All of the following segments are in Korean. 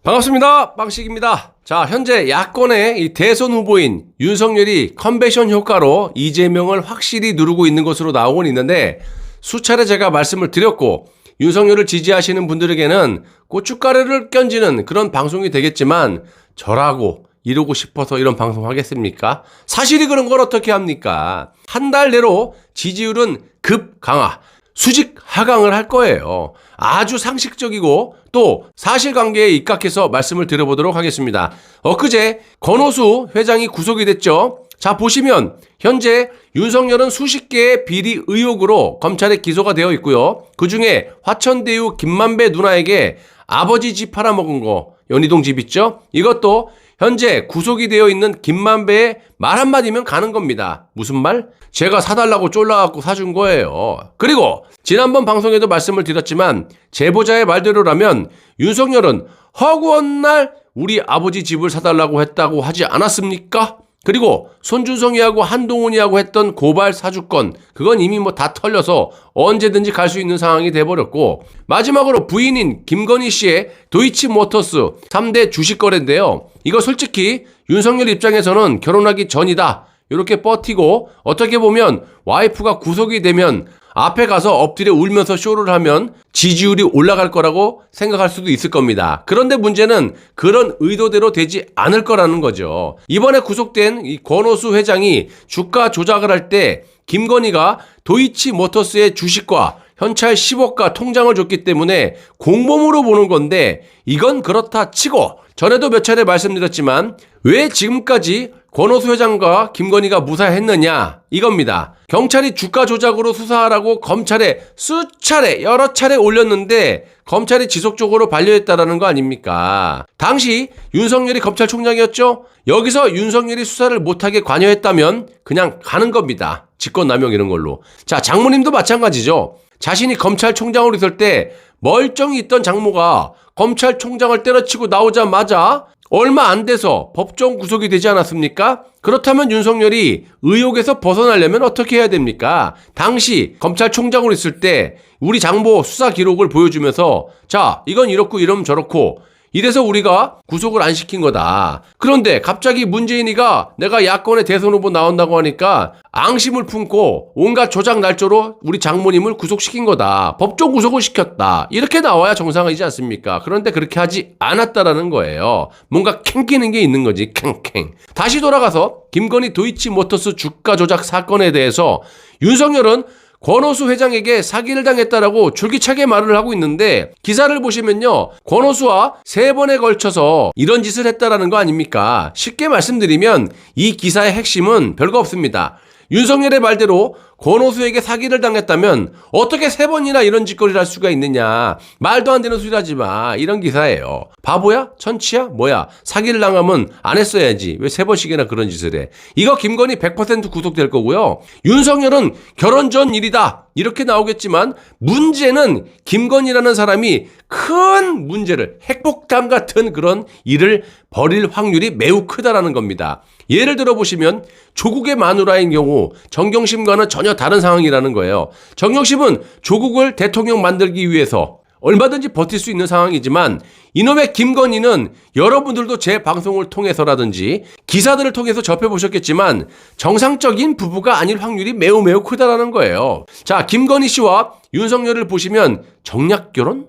반갑습니다. 빵식입니다. 자, 현재 야권의 이 대선 후보인 윤석열이 컨벤션 효과로 이재명을 확실히 누르고 있는 것으로 나오곤 있는데, 수차례 제가 말씀을 드렸고 윤석열을 지지하시는 분들에게는 고춧가루를 껴지는 그런 방송이 되겠지만, 저라고 이러고 싶어서 이런 방송 하겠습니까? 사실이 그런 걸 어떻게 합니까? 한 달 내로 지지율은 급 강화, 수직 하강을 할 거예요. 아주 상식적이고 또 사실관계에 입각해서 말씀을 드려보도록 하겠습니다. 엊그제 권오수 회장이 구속이 됐죠. 자, 보시면 현재 윤석열은 수십 개의 비리 의혹으로 검찰에 기소가 되어 있고요. 그중에 화천대유 김만배 누나에게 아버지 집 팔아먹은 거, 연희동 집 있죠? 이것도 현재 구속이 되어 있는 김만배의 말 한마디면 가는 겁니다. 무슨 말? 제가 사달라고 쫄라갖고 사준 거예요. 그리고 지난번 방송에도 말씀을 드렸지만 제보자의 말대로라면 윤석열은 허구한 날 우리 아버지 집을 사달라고 했다고 하지 않았습니까? 그리고 손준성이하고 한동훈이하고 했던 고발 사주권, 그건 이미 다 털려서 언제든지 갈 수 있는 상황이 돼버렸고, 마지막으로 부인인 김건희 씨의 도이치모터스 3대 주식 거래인데요. 이거 솔직히 윤석열 입장에서는 결혼하기 전이다, 이렇게 버티고, 어떻게 보면 와이프가 구속이 되면 앞에 가서 엎드려 울면서 쇼를 하면 지지율이 올라갈 거라고 생각할 수도 있을 겁니다. 그런데 문제는 그런 의도대로 되지 않을 거라는 거죠. 이번에 구속된 이 권오수 회장이 주가 조작을 할 때 김건희가 도이치모터스의 주식과 현찰 10억과 통장을 줬기 때문에 공범으로 보는 건데, 이건 그렇다 치고, 전에도 몇 차례 말씀드렸지만 왜 지금까지 권오수 회장과 김건희가 무사했느냐, 이겁니다. 경찰이 주가 조작으로 수사하라고 검찰에 수차례 여러 차례 올렸는데 검찰이 지속적으로 반려했다라는 거 아닙니까? 당시 윤석열이 검찰총장이었죠? 여기서 윤석열이 수사를 못하게 관여했다면 그냥 가는 겁니다. 직권남용 이런 걸로. 자, 장모님도 마찬가지죠. 자신이 검찰총장으로 있을 때 멀쩡히 있던 장모가 검찰총장을 때려치고 나오자마자 얼마 안 돼서 법정 구속이 되지 않았습니까? 그렇다면 윤석열이 의혹에서 벗어나려면 어떻게 해야 됩니까? 당시 검찰총장으로 있을 때 우리 장모 수사 기록을 보여주면서, 자, 이건 이렇고 이러면 저렇고, 이래서 우리가 구속을 안 시킨 거다. 그런데 갑자기 문재인이가 내가 야권의 대선 후보 나온다고 하니까 앙심을 품고 온갖 조작 날조로 우리 장모님을 구속시킨 거다. 법정 구속을 시켰다. 이렇게 나와야 정상이지 않습니까? 그런데 그렇게 하지 않았다라는 거예요. 뭔가 캥기는 게 있는 거지. 캥캥. 다시 돌아가서 김건희 도이치모터스 주가 조작 사건에 대해서 윤석열은 권오수 회장에게 사기를 당했다라고 줄기차게 말을 하고 있는데, 기사를 보시면요, 권오수와 3번에 걸쳐서 이런 짓을 했다라는 거 아닙니까? 쉽게 말씀드리면 이 기사의 핵심은 별거 없습니다. 윤석열의 말대로 권오수에게 사기를 당했다면 어떻게 3번이나 이런 짓거리를 할 수가 있느냐. 말도 안 되는 소리 하지 마. 이런 기사예요. 바보야? 천치야? 뭐야? 사기를 당하면 안 했어야지. 왜 3번씩이나 그런 짓을 해? 이거 김건희 100% 구속될 거고요. 윤석열은 결혼 전 일이다, 이렇게 나오겠지만 문제는 김건희라는 사람이 큰 문제를, 핵폭탄 같은 그런 일을 벌일 확률이 매우 크다라는 겁니다. 예를 들어 보시면 조국의 마누라인 경우 정경심과는 전혀 다른 상황이라는 거예요. 정경심은 조국을 대통령 만들기 위해서 얼마든지 버틸 수 있는 상황이지만, 이놈의 김건희는 여러분들도 제 방송을 통해서라든지 기사들을 통해서 접해보셨겠지만 정상적인 부부가 아닐 확률이 매우 크다라는 거예요. 자, 김건희 씨와 윤석열을 보시면 정략 결혼?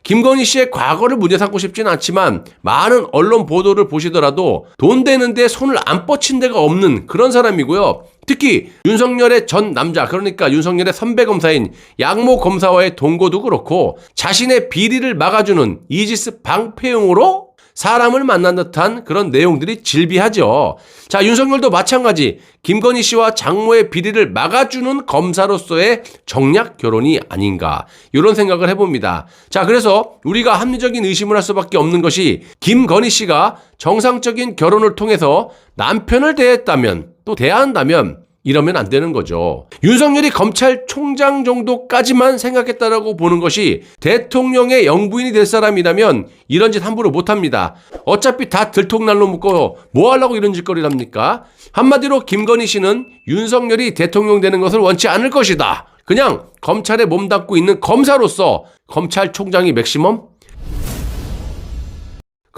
김건희 씨의 과거를 문제 삼고 싶진 않지만 많은 언론 보도를 보시더라도 돈 되는데 손을 안 뻗친 데가 없는 그런 사람이고요. 특히 윤석열의 전 남자, 그러니까 윤석열의 선배 검사인 양모 검사와의 동거도 그렇고, 자신의 비리를 막아주는 이지스 방패용으로 사람을 만난 듯한 그런 내용들이 질비하죠. 자, 윤석열도 마찬가지 김건희 씨와 장모의 비리를 막아주는 검사로서의 정략 결혼이 아닌가, 이런 생각을 해봅니다. 자, 그래서 우리가 합리적인 의심을 할 수밖에 없는 것이, 김건희 씨가 정상적인 결혼을 통해서 남편을 대했다면, 또 대한다면 이러면 안 되는 거죠. 윤석열이 검찰총장 정도까지만 생각했다라고 보는 것이 대통령의 영부인이 될 사람이라면 이런 짓 함부로 못합니다. 어차피 다 들통날로 묶어 뭐 하려고 이런 짓거리를 합니까? 한마디로 김건희 씨는 윤석열이 대통령 되는 것을 원치 않을 것이다. 그냥 검찰에 몸담고 있는 검사로서 검찰총장이 맥시멈?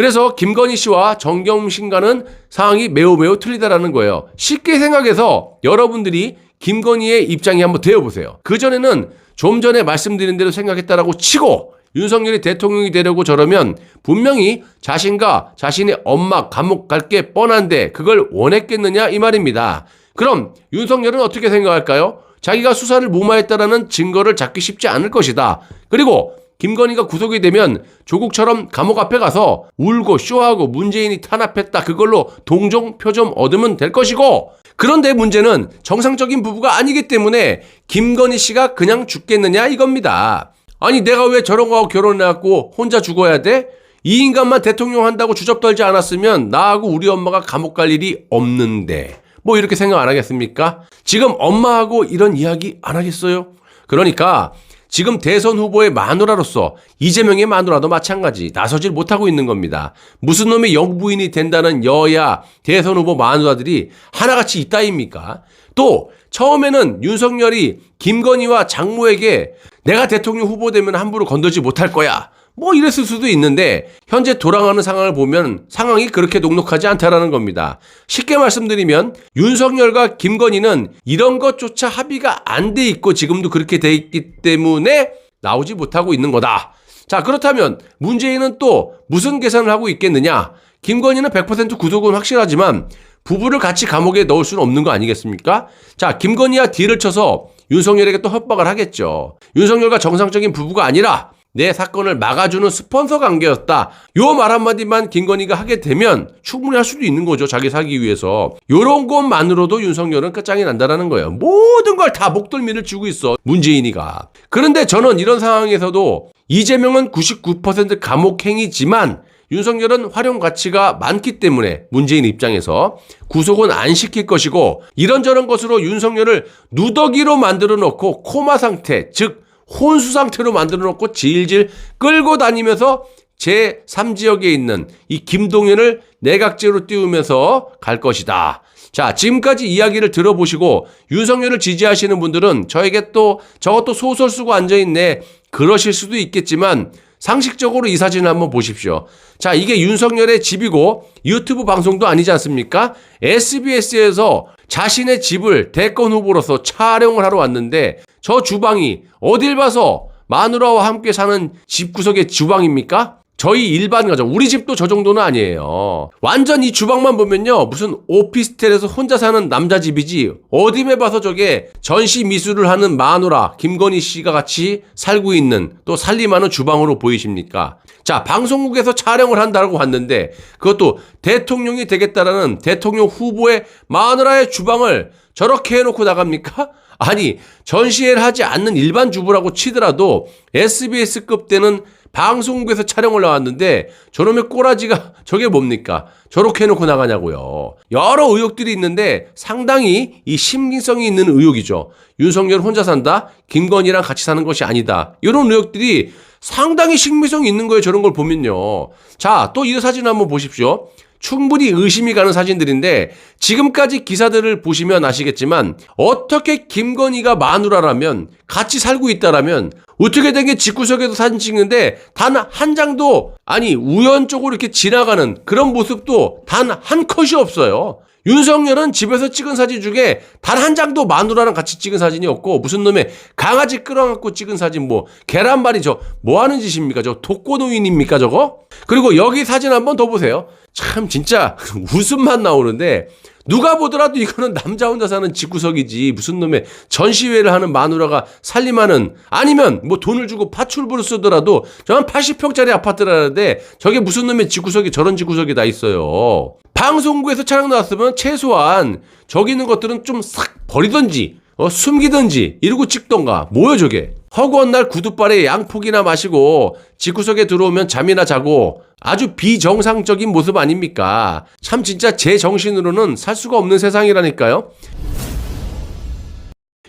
그래서 김건희 씨와 정경심과는 상황이 매우 틀리다라는 거예요. 쉽게 생각해서 여러분들이 김건희의 입장에 한번 되어보세요. 그전에는 좀 전에 말씀드린 대로 생각했다라고 치고 윤석열이 대통령이 되려고 저러면 분명히 자신과 자신의 엄마 감옥 갈 게 뻔한데 그걸 원했겠느냐 이 말입니다. 그럼 윤석열은 어떻게 생각할까요? 자기가 수사를 무마했다라는 증거를 잡기 쉽지 않을 것이다. 그리고 김건희가 구속이 되면 조국처럼 감옥 앞에 가서 울고 쇼하고 문재인이 탄압했다. 그걸로 동정 표좀 얻으면 될 것이고, 그런데 문제는 정상적인 부부가 아니기 때문에 김건희 씨가 그냥 죽겠느냐 이겁니다. 아니 내가 왜 저런 거하고 결혼해갖고 혼자 죽어야 돼? 이 인간만 대통령 한다고 주접 떨지 않았으면 나하고 우리 엄마가 감옥 갈 일이 없는데 뭐 이렇게 생각 안 하겠습니까? 지금 엄마하고 이런 이야기 안 하겠어요? 그러니까 지금 대선 후보의 마누라로서 이재명의 마누라도 마찬가지 나서질 못하고 있는 겁니다. 무슨 놈의 영부인이 된다는 여야 대선 후보 마누라들이 하나같이 있다입니까? 또 처음에는 윤석열이 김건희와 장모에게 내가 대통령 후보 되면 함부로 건들지 못할 거야. 뭐 이랬을 수도 있는데 현재 돌아가는 상황을 보면 상황이 그렇게 녹록하지 않다라는 겁니다. 쉽게 말씀드리면 윤석열과 김건희는 이런 것조차 합의가 안 돼 있고 지금도 그렇게 돼 있기 때문에 나오지 못하고 있는 거다. 자, 그렇다면 문재인은 또 무슨 계산을 하고 있겠느냐? 김건희는 100% 구속은 확실하지만 부부를 같이 감옥에 넣을 수는 없는 거 아니겠습니까? 자, 김건희와 딜을 쳐서 윤석열에게 또 협박을 하겠죠. 윤석열과 정상적인 부부가 아니라 내 사건을 막아주는 스폰서 관계였다. 요 말 한마디만 김건희가 하게 되면 충분히 할 수도 있는 거죠. 자기 살기 위해서. 요런 것만으로도 윤석열은 끝장이 난다라는 거예요. 모든 걸 다 목덜미를 쥐고 있어. 문재인이가. 그런데 저는 이런 상황에서도 이재명은 99% 감옥행이지만 윤석열은 활용 가치가 많기 때문에 문재인 입장에서 구속은 안 시킬 것이고 이런저런 것으로 윤석열을 누더기로 만들어 놓고 코마 상태, 즉 혼수 상태로 만들어 놓고 질질 끌고 다니면서 제3지역에 있는 이 김동연을 내각제로 띄우면서 갈 것이다. 자, 지금까지 이야기를 들어보시고 윤석열을 지지하시는 분들은 저에게 또 저것도 소설 쓰고 앉아있네 그러실 수도 있겠지만 상식적으로 이 사진을 한번 보십시오. 자, 이게 윤석열의 집이고 유튜브 방송도 아니지 않습니까? SBS에서 자신의 집을 대권 후보로서 촬영을 하러 왔는데 저 주방이 어딜 봐서 마누라와 함께 사는 집구석의 주방입니까? 저희 일반 가정, 우리 집도 저 정도는 아니에요. 완전 이 주방만 보면요, 무슨 오피스텔에서 혼자 사는 남자 집이지 어dim에 봐서 저게 전시 미술을 하는 마누라 김건희 씨가 같이 살고 있는 또 살림하는 주방으로 보이십니까? 자, 방송국에서 촬영을 한다고 왔는데 그것도 대통령이 되겠다라는 대통령 후보의 마누라의 주방을 저렇게 해놓고 나갑니까? 아니, 전시회를 하지 않는 일반 주부라고 치더라도 SBS급 되는 방송국에서 촬영을 나왔는데 저놈의 꼬라지가 저게 뭡니까? 저렇게 해놓고 나가냐고요. 여러 의혹들이 있는데 상당히 이 심기성이 있는 의혹이죠. 윤석열 혼자 산다? 김건희랑 같이 사는 것이 아니다. 이런 의혹들이 상당히 신빙성이 있는 거예요. 저런 걸 보면요. 자, 또 이 사진 한번 보십시오. 충분히 의심이 가는 사진들인데 지금까지 기사들을 보시면 아시겠지만 어떻게 김건희가 마누라라면 같이 살고 있다라면 어떻게 된 게 집구석에서 사진 찍는데 단 한 장도 아니 우연적으로 이렇게 지나가는 그런 모습도 단 한 컷이 없어요. 윤석열은 집에서 찍은 사진 중에 단 한 장도 마누라랑 같이 찍은 사진이 없고 무슨 놈의 강아지 끌어안고 찍은 사진 뭐 계란말이 뭐 하는 짓입니까? 저 독거노인입니까 저거? 그리고 여기 사진 한번 더 보세요. 참 진짜 웃음만 나오는데 누가 보더라도 이거는 남자 혼자 사는 집구석이지 무슨 놈의 전시회를 하는 마누라가 살림하는 아니면 뭐 돈을 주고 파출부를 쓰더라도 저한 80평짜리 아파트라는데 저게 무슨 놈의 집구석이 저런 집구석이 다 있어요. 방송국에서 촬영 나왔으면 최소한 저기 있는 것들은 좀 싹 버리던지 숨기던지 이러고 찍던가 뭐요 저게. 허구한 날 구두발에 양폭이나 마시고 집구석에 들어오면 잠이나 자고 아주 비정상적인 모습 아닙니까? 참 진짜 제 정신으로는 살 수가 없는 세상이라니까요.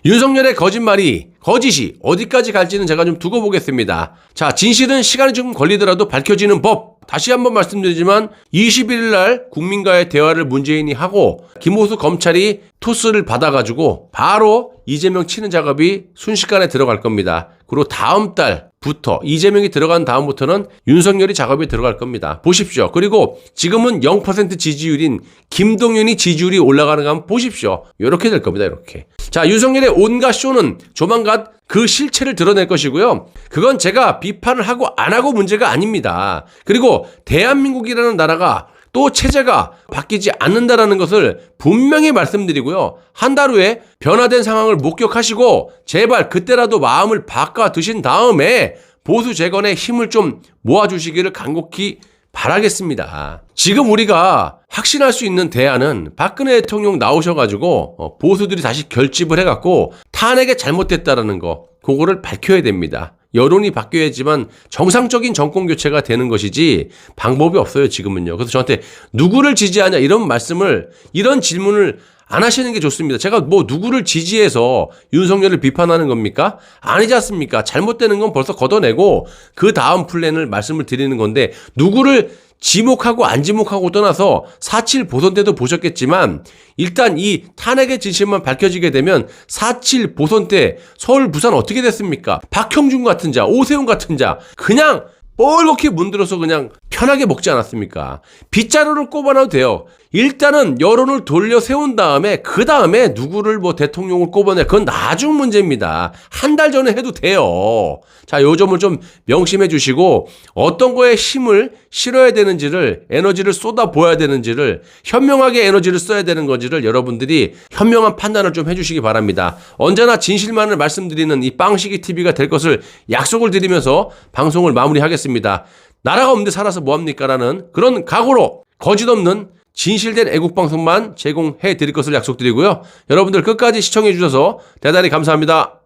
윤석열의 거짓이 어디까지 갈지는 제가 좀 두고 보겠습니다. 자, 진실은 시간이 좀 걸리더라도 밝혀지는 법. 다시 한번 말씀드리지만 21일 날 국민과의 대화를 문재인이 하고 김호수 검찰이 토스를 받아가지고 바로 이재명 치는 작업이 순식간에 들어갈 겁니다. 그리고 다음 달 부터 이재명이 들어간 다음부터는 윤석열이 작업에 들어갈 겁니다. 보십시오. 그리고 지금은 0% 지지율인 김동연이 지지율이 올라가는 거 한번 보십시오. 이렇게 될 겁니다. 이렇게. 자, 윤석열의 온갖 쇼는 조만간 그 실체를 드러낼 것이고요. 그건 제가 비판을 하고 안 하고 문제가 아닙니다. 그리고 대한민국이라는 나라가 또 체제가 바뀌지 않는다라는 것을 분명히 말씀드리고요. 한 달 후에 변화된 상황을 목격하시고 제발 그때라도 마음을 바꿔 드신 다음에 보수 재건에 힘을 좀 모아주시기를 간곡히 바라겠습니다. 지금 우리가 확신할 수 있는 대안은 박근혜 대통령 나오셔가지고 보수들이 다시 결집을 해갖고 탄핵에 잘못됐다라는 거 그거를 밝혀야 됩니다. 여론이 바뀌어야지만 정상적인 정권 교체가 되는 것이지 방법이 없어요, 지금은요. 그래서 저한테 누구를 지지하냐 이런 질문을 안 하시는 게 좋습니다. 제가 뭐 누구를 지지해서 윤석열을 비판하는 겁니까? 아니지 않습니까? 잘못되는 건 벌써 걷어내고 그 다음 플랜을 말씀을 드리는 건데 누구를 지목하고 안 지목하고 떠나서 4.7 보선 때도 보셨겠지만 일단 이 탄핵의 진실만 밝혀지게 되면 4.7 보선 때 서울 부산 어떻게 됐습니까? 박형준 같은 자, 오세훈 같은 자 그냥 뻘겋게 문들어서 그냥 편하게 먹지 않았습니까? 빗자루를 꼽아놔도 돼요. 일단은 여론을 돌려 세운 다음에 그 다음에 누구를 뭐 대통령을 꼽아내 그건 나중 문제입니다. 한 달 전에 해도 돼요. 자, 요 점을 좀 명심해 주시고 어떤 거에 힘을 실어야 되는지를 에너지를 쏟아 부어야 되는지를 현명하게 에너지를 써야 되는 건지를 여러분들이 현명한 판단을 좀 해주시기 바랍니다. 언제나 진실만을 말씀드리는 이 빵식이 TV가 될 것을 약속을 드리면서 방송을 마무리하겠습니다. 나라가 없는데 살아서 뭐합니까? 라는 그런 각오로 거짓 없는 진실된 애국방송만 제공해 드릴 것을 약속드리고요. 여러분들 끝까지 시청해 주셔서 대단히 감사합니다.